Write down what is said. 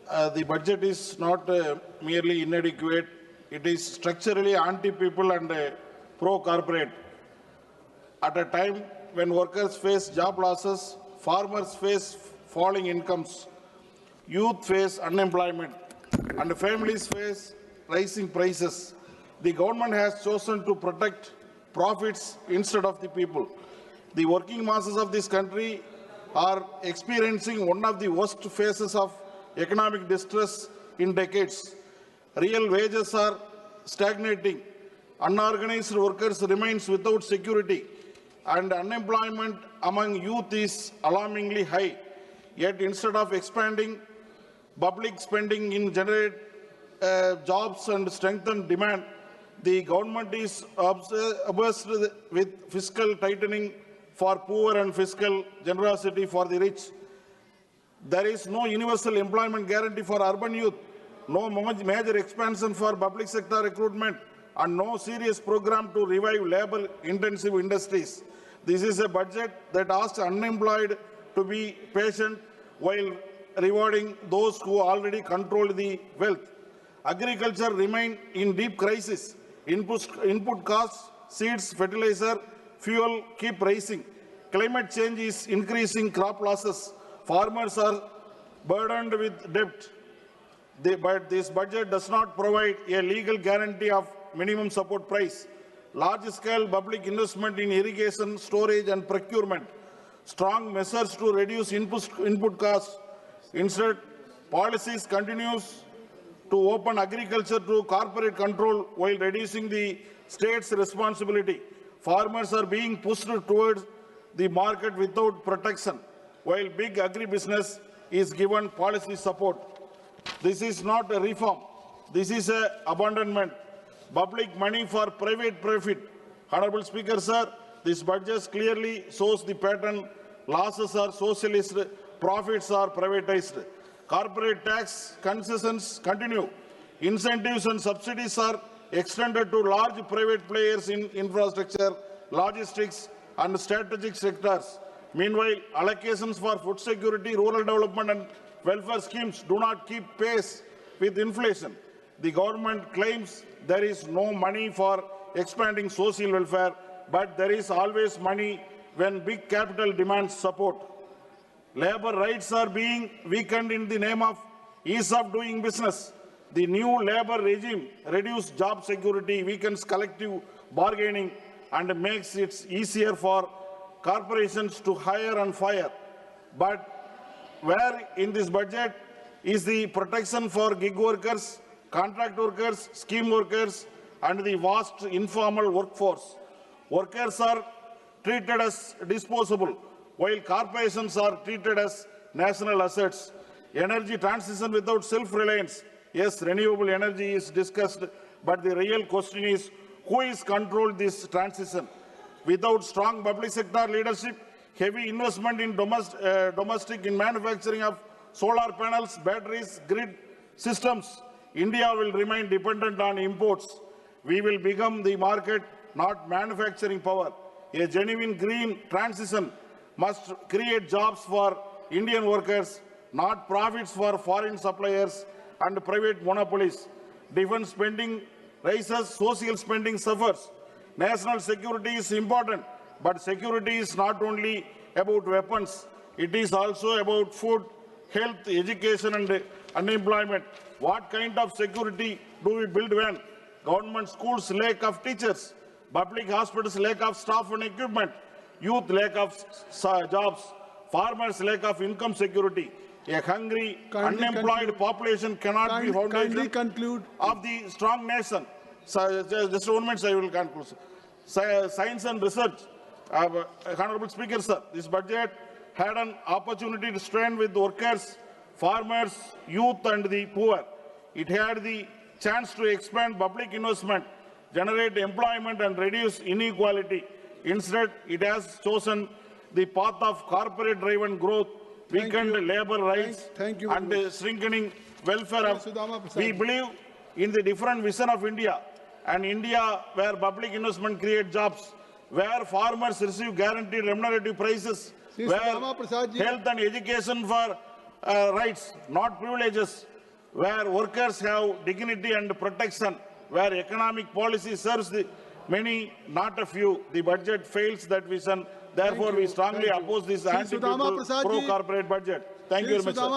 the budget is not merely inadequate, it is structurally anti-people and pro-corporate. At a time when workers face job losses, farmers face falling incomes, youth face unemployment, and families face rising prices, the government has chosen to protect profits instead of the people. The working masses of this country are experiencing one of the worst phases of economic distress in decades. Real wages are stagnating, unorganized workers remain without security, and unemployment among youth is alarmingly high. Yet instead of expanding public spending in generate jobs and strengthen demand, the government is obsessed with fiscal tightening for poor and fiscal generosity for the rich. There is no universal employment guarantee for urban youth, no major expansion for public sector recruitment, and no serious program to revive labor-intensive industries. This is a budget that asks unemployed to be patient while rewarding those who already control the wealth. Agriculture remains in deep crisis. Input costs, seeds, fertilizer, fuel keep rising. Climate change is increasing crop losses. Farmers are burdened with debt. But this budget does not provide a legal guarantee of minimum support price. Large-scale public investment in irrigation, storage and procurement. Strong measures to reduce input costs. Instead, policies continues to open agriculture to corporate control while reducing the state's responsibility. Farmers are being pushed towards the market without protection, while big agribusiness is given policy support. This is not a reform. This is an abandonment. Public money for private profit. Honorable Speaker, sir, this budget clearly shows the pattern. Losses are socialist, profits are privatized. Corporate tax concessions continue. Incentives and subsidies are extended to large private players in infrastructure, logistics, and strategic sectors. Meanwhile, allocations for food security, rural development, and welfare schemes do not keep pace with inflation. The government claims there is no money for expanding social welfare, but there is always money when big capital demands support. Labor rights are being weakened in the name of ease of doing business. The new labor regime reduces job security, weakens collective bargaining, and makes it easier for corporations to hire and fire. But where in this budget is the protection for gig workers, contract workers, scheme workers, and the vast informal workforce? Workers are treated as disposable, while corporations are treated as national assets. Energy transition without self-reliance. Yes, renewable energy is discussed, but the real question is who is controlled this transition? Without strong public sector leadership, heavy investment in domestic in manufacturing of solar panels, batteries, grid systems, India will remain dependent on imports. We will become the market, not manufacturing power. A genuine green transition must create jobs for Indian workers, not profits for foreign suppliers and private monopolies. Defense spending rises, social spending suffers. National security is important, but security is not only about weapons. It is also about food, health, education and unemployment. What kind of security do we build when government schools lack of teachers, public hospitals lack of staff and equipment, youth lack of jobs, farmers lack of income security? A hungry, unemployed population cannot be foundation of the strong nation. So, just 1 minute, I will conclude. Science and research. Honorable Speaker, sir, this budget had an opportunity to stand with workers, farmers, youth and the poor. It had the chance to expand public investment, generate employment and reduce inequality. Instead, it has chosen the path of corporate-driven growth, weakened labor rights and shrinking welfare. We believe in the different vision of India, an India where public investment creates jobs, where farmers receive guaranteed remunerative prices, where health and education for rights, not privileges, where workers have dignity and protection, where economic policy serves the many, not a few. The budget fails that vision. Therefore, we strongly oppose this anti-people, pro-corporate budget. Thank you very much, sir.